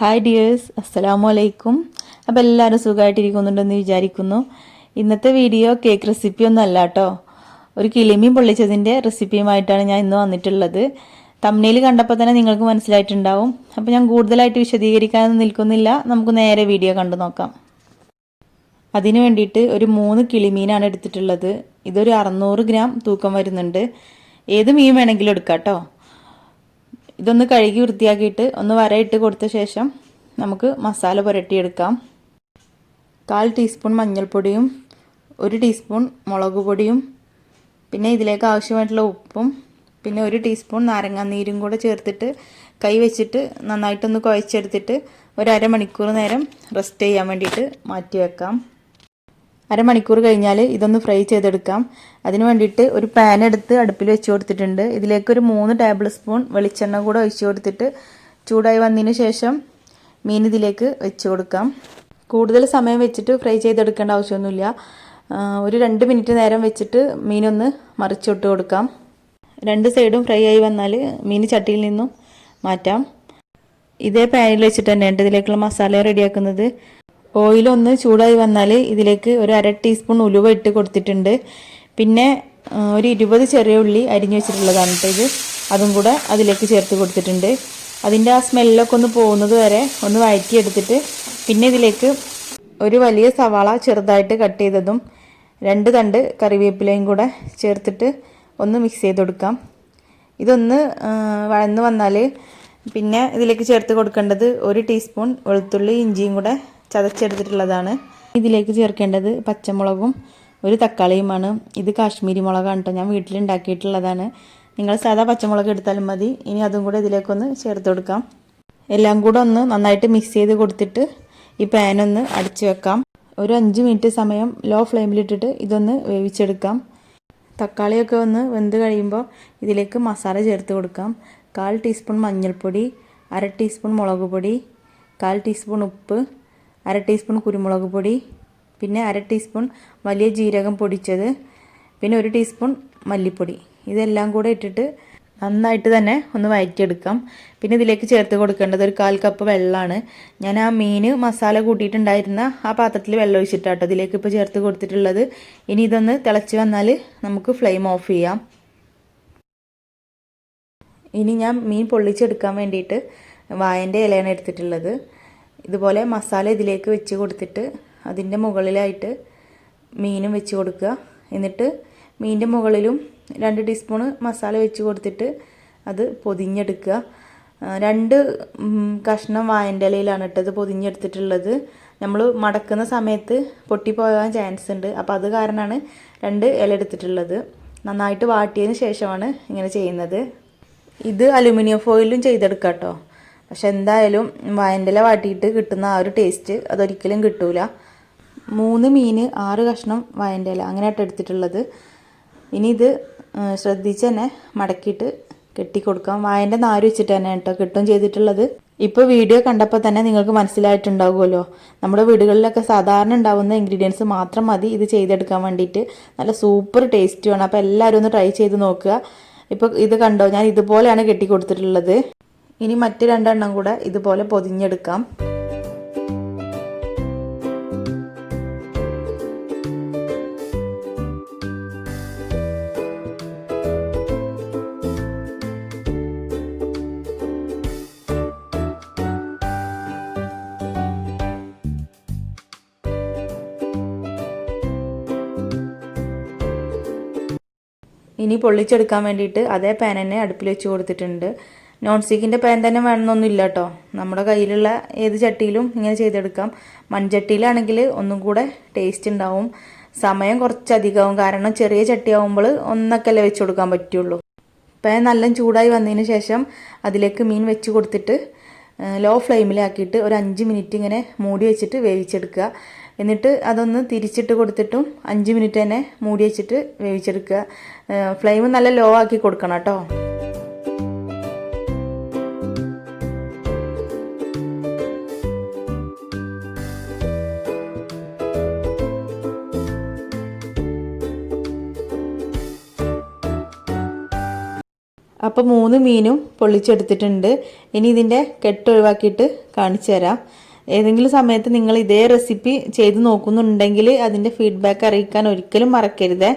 Hi dears, അസ്സലാമു അലൈക്കും. അപ്പോൾ എല്ലാവരും സുഖമായിട്ടിരിക്കുന്നുണ്ടെന്ന് വിചാരിക്കുന്നു. ഇന്നത്തെ വീഡിയോ കേക്ക് റെസിപ്പി ഒന്നും അല്ല കേട്ടോ, ഒരു കിളിമീൻ പൊള്ളിച്ചതിൻ്റെ റെസിപ്പിയുമായിട്ടാണ് ഞാൻ ഇന്ന് വന്നിട്ടുള്ളത്. തംബ്നെയിൽ കണ്ടപ്പോൾ തന്നെ നിങ്ങൾക്ക് മനസ്സിലായിട്ടുണ്ടാവും. അപ്പോൾ ഞാൻ കൂടുതലായിട്ട് വിശദീകരിക്കാനൊന്നും നിൽക്കുന്നില്ല, നമുക്ക് നേരെ വീഡിയോ കണ്ടു നോക്കാം. അതിനു വേണ്ടിയിട്ട് ഒരു 3 കിളിമീനാണ് എടുത്തിട്ടുള്ളത്. ഇതൊരു 600 ഗ്രാം തൂക്കം വരുന്നുണ്ട്. ഏത് മീൻ വേണമെങ്കിലും എടുക്കാം കേട്ടോ. ഇതൊന്ന് കഴുകി വൃത്തിയാക്കിയിട്ട് ഒന്ന് വരയിട്ട് കൊടുത്ത ശേഷം നമുക്ക് മസാല പുരട്ടിയെടുക്കാം. 1/4 ടീസ്പൂൺ മഞ്ഞൾപ്പൊടിയും 1 ടീസ്പൂൺ മുളക് പൊടിയും പിന്നെ ഇതിലേക്ക് ആവശ്യമായിട്ടുള്ള ഉപ്പും പിന്നെ 1 ടീസ്പൂൺ നാരങ്ങാനീരും കൂടെ ചേർത്തിട്ട് കൈ വെച്ചിട്ട് നന്നായിട്ടൊന്ന് കുഴച്ചെടുത്തിട്ട് ഒരു അരമണിക്കൂർ നേരം റെസ്റ്റ് ചെയ്യാൻ വേണ്ടിയിട്ട് മാറ്റി വെക്കാം. അരമണിക്കൂർ കഴിഞ്ഞാൽ ഇതൊന്ന് ഫ്രൈ ചെയ്തെടുക്കാം. അതിന് വേണ്ടിയിട്ട് ഒരു പാൻ എടുത്ത് അടുപ്പിൽ വെച്ച് കൊടുത്തിട്ടുണ്ട്. ഇതിലേക്ക് ഒരു 3 ടേബിൾ സ്പൂൺ വെളിച്ചെണ്ണ കൂടെ ഒഴിച്ച് കൊടുത്തിട്ട് ചൂടായി വന്നതിന് ശേഷം മീൻ ഇതിലേക്ക് വെച്ച് കൊടുക്കാം. കൂടുതൽ സമയം വെച്ചിട്ട് ഫ്രൈ ചെയ്തെടുക്കേണ്ട ആവശ്യമൊന്നുമില്ല. ഒരു 2 മിനിറ്റ് നേരം വെച്ചിട്ട് മീനൊന്ന് മറിച്ചിട്ട് കൊടുക്കാം. 2 സൈഡും ഫ്രൈ ആയി വന്നാൽ മീൻ ചട്ടിയിൽ നിന്നും മാറ്റാം. ഇതേ പാനിൽ വെച്ചിട്ട് തന്നെയാണ് ഇതിലേക്കുള്ള മസാല റെഡിയാക്കുന്നത്. ഓയിലൊന്ന് ചൂടായി വന്നാൽ ഇതിലേക്ക് ഒരു 1/2 ടീസ്പൂൺ ഉലുവ ഇട്ട് കൊടുത്തിട്ടുണ്ട്. പിന്നെ ഒരു 20 ചെറിയ ഉള്ളി അരിഞ്ഞു വെച്ചിട്ടുള്ളതാണ് കേട്ടോ ഇത്. അതും കൂടെ അതിലേക്ക് ചേർത്ത് കൊടുത്തിട്ടുണ്ട്. അതിൻ്റെ ആ സ്മെല്ലൊക്കെ ഒന്ന് പോകുന്നത് വരെ ഒന്ന് വഴറ്റിയെടുത്തിട്ട് പിന്നെ ഇതിലേക്ക് ഒരു വലിയ സവാള ചെറുതായിട്ട് കട്ട് ചെയ്തതും 2 തണ്ട് കറിവേപ്പിലയും കൂടെ ചേർത്തിട്ട് ഒന്ന് മിക്സ് ചെയ്ത് കൊടുക്കാം. ഇതൊന്ന് വഴന്ന് വന്നാൽ പിന്നെ ഇതിലേക്ക് ചേർത്ത് കൊടുക്കേണ്ടത് 1 ടീസ്പൂൺ വെളുത്തുള്ളി ഇഞ്ചിയും കൂടെ ചതച്ചെടുത്തിട്ടുള്ളതാണ്. ഇതിലേക്ക് ചേർക്കേണ്ടത് പച്ചമുളകും 1 തക്കാളിയുമാണ്. ഇത് കാശ്മീരി മുളകാണ് കേട്ടോ, ഞാൻ വീട്ടിലുണ്ടാക്കിയിട്ടുള്ളതാണ്. നിങ്ങൾ സാധാ പച്ചമുളക് എടുത്താലും മതി. ഇനി അതും കൂടെ ഇതിലേക്കൊന്ന് ചേർത്ത് കൊടുക്കാം. എല്ലാം കൂടെ ഒന്ന് നന്നായിട്ട് മിക്സ് ചെയ്ത് കൊടുത്തിട്ട് ഈ പാനൊന്ന് അടച്ചു വെക്കാം. ഒരു 5 മിനിറ്റ് സമയം ലോ ഫ്ലെയിമിലിട്ടിട്ട് ഇതൊന്ന് വേവിച്ചെടുക്കാം. തക്കാളിയൊക്കെ ഒന്ന് വെന്ത് കഴിയുമ്പോൾ ഇതിലേക്ക് മസാല ചേർത്ത് കൊടുക്കാം. 1/4 ടീസ്പൂൺ മഞ്ഞൾപ്പൊടി, 1/2 ടീസ്പൂൺ മുളക് പൊടി, 1/4 ടീസ്പൂൺ ഉപ്പ്, 1/2 ടീസ്പൂൺ കുരുമുളക് പൊടി, പിന്നെ 1/2 ടീസ്പൂൺ വലിയ ജീരകം പൊടിച്ചത്, പിന്നെ 1 ടീസ്പൂൺ മല്ലിപ്പൊടി. ഇതെല്ലാം കൂടെ ഇട്ടിട്ട് നന്നായിട്ട് തന്നെ ഒന്ന് വഴറ്റിയെടുക്കാം. പിന്നെ ഇതിലേക്ക് ചേർത്ത് കൊടുക്കേണ്ടത് ഒരു 1/4 കപ്പ് വെള്ളമാണ്. ഞാൻ ആ മീൻ മസാല കൂട്ടിയിട്ടുണ്ടായിരുന്ന ആ പാത്രത്തിൽ വെള്ളം ഒഴിച്ചിട്ടാട്ടോ ഇതിലേക്ക് ഇപ്പോൾ ചേർത്ത് കൊടുത്തിട്ടുള്ളത്. ഇനി ഇതൊന്ന് തിളച്ച് വന്നാൽ നമുക്ക് ഫ്ലെയിം ഓഫ് ചെയ്യാം. ഇനി ഞാൻ മീൻ പൊള്ളിച്ചെടുക്കാൻ വേണ്ടിയിട്ട് വാഴൻ്റെ ഇലയാണ് എടുത്തിട്ടുള്ളത്. ഇതുപോലെ മസാല ഇതിലേക്ക് വെച്ച് കൊടുത്തിട്ട് അതിൻ്റെ മുകളിലായിട്ട് മീനും വെച്ച് കൊടുക്കുക. എന്നിട്ട് മീനിൻ്റെ മുകളിലും 2 ടീസ്പൂണ് മസാല വെച്ച് കൊടുത്തിട്ട് അത് പൊതിഞ്ഞെടുക്കുക. 2 കഷ്ണം വാഴൻ്റെ ഇലയിലാണ് ഇട്ടത് പൊതിഞ്ഞെടുത്തിട്ടുള്ളത്. നമ്മൾ മടക്കുന്ന സമയത്ത് പൊട്ടിപ്പോകാൻ ചാൻസ് ഉണ്ട്. അപ്പോൾ അത് കാരണമാണ് 2 ഇല എടുത്തിട്ടുള്ളത്. നന്നായിട്ട് വാട്ടിയതിന് ശേഷമാണ് ഇങ്ങനെ ചെയ്യുന്നത്. ഇത് അലുമിനിയം ഫോയിലും ചെയ്തെടുക്കാം കേട്ടോ. പക്ഷെ എന്തായാലും വാഴൻ്റെ ഇല വാട്ടിയിട്ട് കിട്ടുന്ന ആ ഒരു ടേസ്റ്റ് അതൊരിക്കലും കിട്ടൂല. 3 മീൻ 6 കഷ്ണം വാഴൻ്റെ ഇല അങ്ങനെയായിട്ട് എടുത്തിട്ടുള്ളത്. ഇനി ഇത് ശ്രദ്ധിച്ച് തന്നെ മടക്കിയിട്ട് കെട്ടിക്കൊടുക്കാം. വാഴൻ്റെ നാര് വെച്ചിട്ട് തന്നെ കേട്ടോ കിട്ടും ചെയ്തിട്ടുള്ളത്. ഇപ്പോൾ വീഡിയോ കണ്ടപ്പോൾ തന്നെ നിങ്ങൾക്ക് മനസ്സിലായിട്ടുണ്ടാകുമല്ലോ, നമ്മുടെ വീടുകളിലൊക്കെ സാധാരണ ഉണ്ടാകുന്ന ഇൻഗ്രീഡിയൻസ് മാത്രം മതി ഇത് ചെയ്തെടുക്കാൻ വേണ്ടിയിട്ട്. നല്ല സൂപ്പർ ടേസ്റ്റുമാണ്. അപ്പോൾ എല്ലാവരും ഒന്ന് ട്രൈ ചെയ്ത് നോക്കുക. ഇപ്പോൾ ഇത് കണ്ടോ, ഞാൻ ഇതുപോലെയാണ് കെട്ടിക്കൊടുത്തിട്ടുള്ളത്. ഇനി മറ്റ് 2 എണ്ണം കൂടെ ഇതുപോലെ പൊതിഞ്ഞെടുക്കാം. ഇനി പൊള്ളിച്ചെടുക്കാൻ വേണ്ടിയിട്ട് അതേ പാൻ തന്നെ അടുപ്പിൽ വെച്ച് കൊടുത്തിട്ടുണ്ട്. നോൺ സ്റ്റിക്കിൻ്റെ പാൻ തന്നെ വേണമെന്നൊന്നുമില്ല കേട്ടോ, നമ്മുടെ കയ്യിലുള്ള ഏത് ചട്ടിയിലും ഇങ്ങനെ ചെയ്തെടുക്കാം. മൺചട്ടിയിലാണെങ്കിൽ ഒന്നും കൂടെ ടേസ്റ്റ് ഉണ്ടാവും. സമയം കുറച്ചധികമാവും, കാരണം ചെറിയ ചട്ടിയാവുമ്പോൾ ഒന്നൊക്കെയല്ലേ വെച്ച് കൊടുക്കാൻ പറ്റുള്ളൂ. പാൻ നല്ല ചൂടായി വന്നതിന് ശേഷം അതിലേക്ക് മീൻ വെച്ച് കൊടുത്തിട്ട് ലോ ഫ്ലെയിമിലാക്കിയിട്ട് ഒരു 5 മിനിറ്റ് ഇങ്ങനെ മൂടി വെച്ചിട്ട് വേവിച്ചെടുക്കുക. എന്നിട്ട് അതൊന്ന് തിരിച്ചിട്ട് കൊടുത്തിട്ടും 5 മിനിറ്റ് തന്നെ മൂടി വെച്ചിട്ട് വേവിച്ചെടുക്കുക. ഫ്ലെയിം നല്ല ലോ ആക്കി കൊടുക്കണം കേട്ടോ. അപ്പോൾ 3 മീനും പൊള്ളിച്ചെടുത്തിട്ടുണ്ട്. ഇനി ഇതിൻ്റെ കെട്ട് ഒഴിവാക്കിയിട്ട് കാണിച്ചു തരാം. ഏതെങ്കിലും സമയത്ത് നിങ്ങൾ ഇതേ റെസിപ്പി ചെയ്ത് നോക്കുന്നുണ്ടെങ്കിൽ അതിൻ്റെ ഫീഡ്ബാക്ക് അറിയിക്കാൻ ഒരിക്കലും മറക്കരുത്.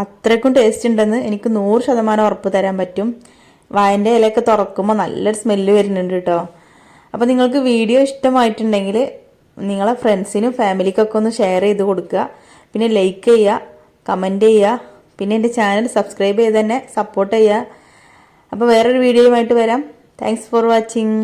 അത്രയ്ക്കും ടേസ്റ്റ് ഉണ്ടെന്ന് എനിക്ക് 100% ഉറപ്പ് തരാൻ പറ്റും. വായൻ്റെ ഇലയൊക്കെ തുറക്കുമ്പോൾ നല്ലൊരു സ്മെല്ല് വരുന്നുണ്ട് കേട്ടോ. അപ്പോൾ നിങ്ങൾക്ക് വീഡിയോ ഇഷ്ടമായിട്ടുണ്ടെങ്കിൽ നിങ്ങളെ ഫ്രണ്ട്സിനും ഫാമിലിക്കൊക്കെ ഒന്ന് ഷെയർ ചെയ്ത് കൊടുക്കുക. പിന്നെ ലൈക്ക് ചെയ്യുക, കമൻറ്റ് ചെയ്യുക, പിന്നെ എൻ്റെ ചാനൽ സബ്സ്ക്രൈബ് ചെയ്ത് തന്നെ സപ്പോർട്ട് ചെയ്യുക. അപ്പോൾ വേറൊരു വീഡിയോയുമായിട്ട് വരാം. Thanks for watching.